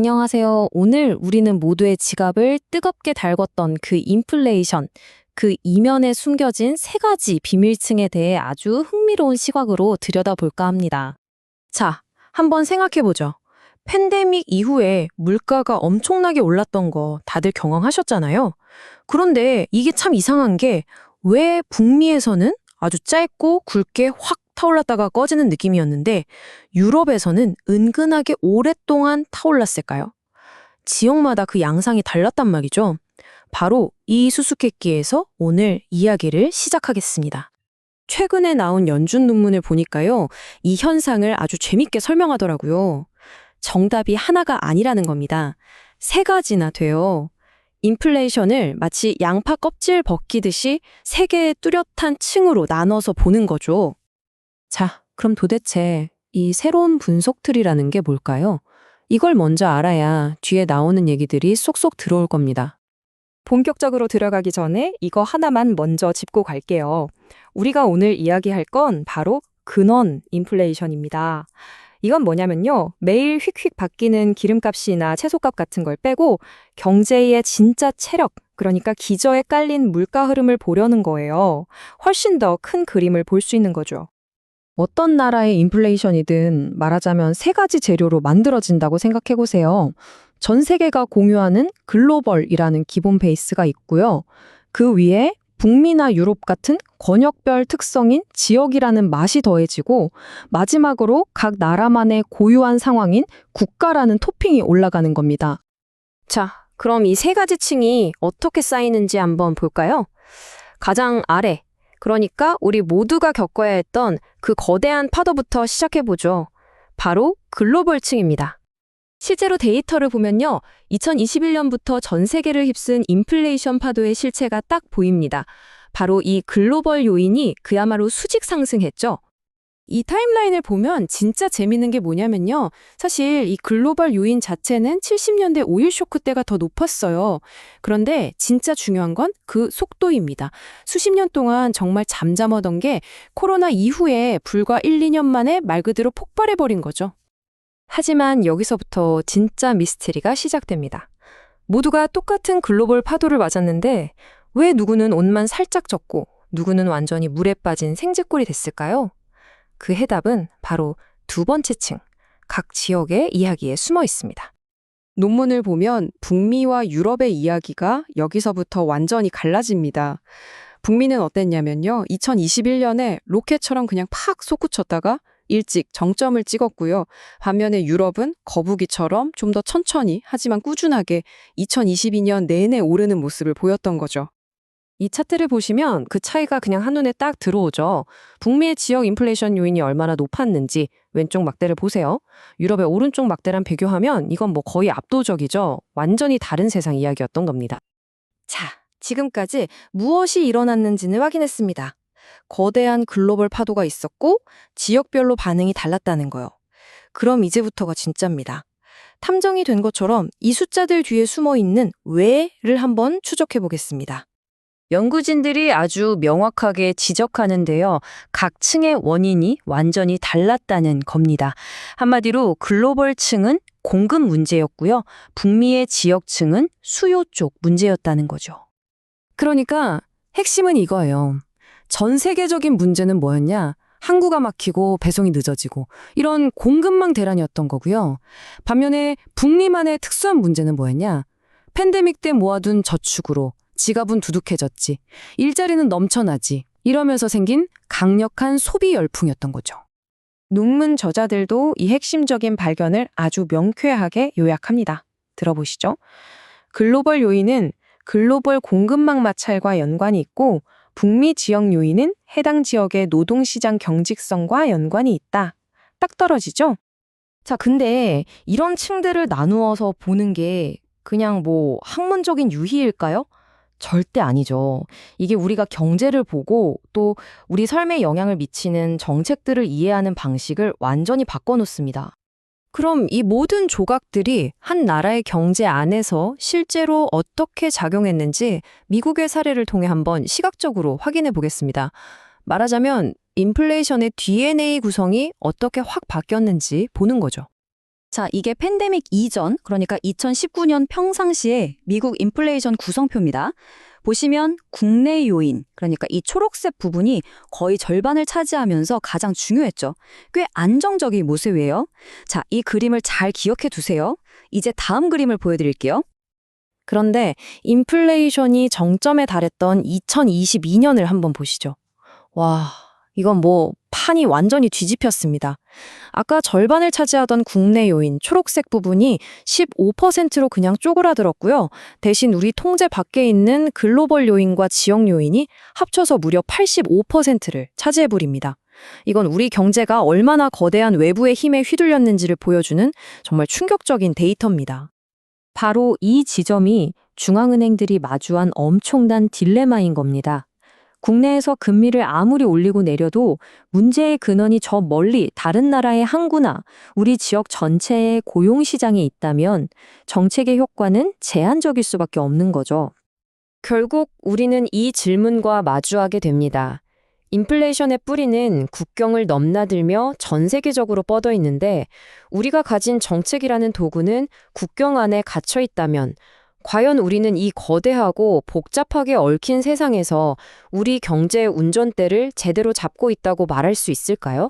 안녕하세요. 오늘 우리는 모두의 지갑을 뜨겁게 달궜던 그 인플레이션, 그 이면에 숨겨진 세 가지 비밀층에 대해 아주 흥미로운 시각으로 들여다볼까 합니다. 자, 한번 생각해보죠. 팬데믹 이후에 물가가 엄청나게 올랐던 거 다들 경험하셨잖아요. 그런데 이게 참 이상한 게 왜 북미에서는 아주 짧고 굵게 확 타올랐다가 꺼지는 느낌이었는데 유럽에서는 은근하게 오랫동안 타올랐을까요? 지역마다 그 양상이 달랐단 말이죠. 바로 이 수수께끼에서 오늘 이야기를 시작하겠습니다. 최근에 나온 연준 논문을 보니까요, 이 현상을 아주 재밌게 설명하더라고요. 정답이 하나가 아니라는 겁니다. 세 가지나 돼요. 인플레이션을 마치 양파 껍질 벗기듯이 세 개의 뚜렷한 층으로 나눠서 보는 거죠. 자, 그럼 도대체 이 새로운 분석 틀이라는 게 뭘까요? 이걸 먼저 알아야 뒤에 나오는 얘기들이 쏙쏙 들어올 겁니다. 본격적으로 들어가기 전에 이거 하나만 먼저 짚고 갈게요. 우리가 오늘 이야기할 건 바로 근원 인플레이션입니다. 이건 뭐냐면요. 매일 휙휙 바뀌는 기름값이나 채소값 같은 걸 빼고 경제의 진짜 체력, 그러니까 기저에 깔린 물가 흐름을 보려는 거예요. 훨씬 더 큰 그림을 볼 수 있는 거죠. 어떤 나라의 인플레이션이든 말하자면 세 가지 재료로 만들어진다고 생각해보세요. 전 세계가 공유하는 글로벌이라는 기본 베이스가 있고요. 그 위에 북미나 유럽 같은 권역별 특성인 지역이라는 맛이 더해지고 마지막으로 각 나라만의 고유한 상황인 국가라는 토핑이 올라가는 겁니다. 자, 그럼 이 세 가지 층이 어떻게 쌓이는지 한번 볼까요? 가장 아래, 그러니까 우리 모두가 겪어야 했던 그 거대한 파도부터 시작해보죠. 바로 글로벌층입니다. 실제로 데이터를 보면요. 2021년부터 전 세계를 휩쓴 인플레이션 파도의 실체가 딱 보입니다. 바로 이 글로벌 요인이 그야말로 수직 상승했죠. 이 타임라인을 보면 진짜 재밌는 게 뭐냐면요. 사실 이 글로벌 요인 자체는 70년대 오일 쇼크 때가 더 높았어요. 그런데 진짜 중요한 건 그 속도입니다. 수십 년 동안 정말 잠잠하던 게 코로나 이후에 불과 1, 2년 만에 말 그대로 폭발해버린 거죠. 하지만 여기서부터 진짜 미스테리가 시작됩니다. 모두가 똑같은 글로벌 파도를 맞았는데 왜 누구는 옷만 살짝 젖고 누구는 완전히 물에 빠진 생쥐꼴이 됐을까요? 그 해답은 바로 두 번째 층, 각 지역의 이야기에 숨어 있습니다. 논문을 보면 북미와 유럽의 이야기가 여기서부터 완전히 갈라집니다. 북미는 어땠냐면요. 2021년에 로켓처럼 그냥 팍 솟구쳤다가 일찍 정점을 찍었고요. 반면에 유럽은 거북이처럼 좀 더 천천히 하지만 꾸준하게 2022년 내내 오르는 모습을 보였던 거죠. 이 차트를 보시면 그 차이가 그냥 한눈에 딱 들어오죠. 북미의 지역 인플레이션 요인이 얼마나 높았는지 왼쪽 막대를 보세요. 유럽의 오른쪽 막대랑 비교하면 이건 뭐 거의 압도적이죠. 완전히 다른 세상 이야기였던 겁니다. 자, 지금까지 무엇이 일어났는지는 확인했습니다. 거대한 글로벌 파도가 있었고 지역별로 반응이 달랐다는 거요. 그럼 이제부터가 진짜입니다. 탐정이 된 것처럼 이 숫자들 뒤에 숨어 있는 왜를 한번 추적해 보겠습니다. 연구진들이 아주 명확하게 지적하는데요. 각 층의 원인이 완전히 달랐다는 겁니다. 한마디로 글로벌층은 공급 문제였고요. 북미의 지역층은 수요 쪽 문제였다는 거죠. 그러니까 핵심은 이거예요. 전 세계적인 문제는 뭐였냐? 항구가 막히고 배송이 늦어지고 이런 공급망 대란이었던 거고요. 반면에 북미만의 특수한 문제는 뭐였냐? 팬데믹 때 모아둔 저축으로 지갑은 두둑해졌지, 일자리는 넘쳐나지 이러면서 생긴 강력한 소비 열풍이었던 거죠. 논문 저자들도 이 핵심적인 발견을 아주 명쾌하게 요약합니다. 들어보시죠. 글로벌 요인은 글로벌 공급망 마찰과 연관이 있고 북미 지역 요인은 해당 지역의 노동시장 경직성과 연관이 있다. 딱 떨어지죠? 자, 근데 이런 층들을 나누어서 보는 게 그냥 뭐 학문적인 유희일까요? 절대 아니죠. 이게 우리가 경제를 보고 또 우리 삶에 영향을 미치는 정책들을 이해하는 방식을 완전히 바꿔놓습니다. 그럼 이 모든 조각들이 한 나라의 경제 안에서 실제로 어떻게 작용했는지 미국의 사례를 통해 한번 시각적으로 확인해 보겠습니다. 말하자면 인플레이션의 DNA 구성이 어떻게 확 바뀌었는지 보는 거죠. 자, 이게 팬데믹 이전, 그러니까 2019년 평상시에 미국 인플레이션 구성표입니다. 보시면 국내 요인, 그러니까 이 초록색 부분이 거의 절반을 차지하면서 가장 중요했죠. 꽤 안정적인 모습이에요. 자, 이 그림을 잘 기억해 두세요. 이제 다음 그림을 보여드릴게요. 그런데 인플레이션이 정점에 달했던 2022년을 한번 보시죠. 와, 이건 뭐 판이 완전히 뒤집혔습니다. 아까 절반을 차지하던 국내 요인 초록색 부분이 15%로 그냥 쪼그라들었고요. 대신 우리 통제 밖에 있는 글로벌 요인과 지역 요인이 합쳐서 무려 85%를 차지해버립니다. 이건 우리 경제가 얼마나 거대한 외부의 힘에 휘둘렸는지를 보여주는 정말 충격적인 데이터입니다. 바로 이 지점이 중앙은행들이 마주한 엄청난 딜레마인 겁니다. 국내에서 금리를 아무리 올리고 내려도 문제의 근원이 저 멀리 다른 나라의 항구나 우리 지역 전체의 고용시장에 있다면 정책의 효과는 제한적일 수밖에 없는 거죠. 결국 우리는 이 질문과 마주하게 됩니다. 인플레이션의 뿌리는 국경을 넘나들며 전 세계적으로 뻗어 있는데 우리가 가진 정책이라는 도구는 국경 안에 갇혀 있다면 과연 우리는 이 거대하고 복잡하게 얽힌 세상에서 우리 경제의 운전대를 제대로 잡고 있다고 말할 수 있을까요?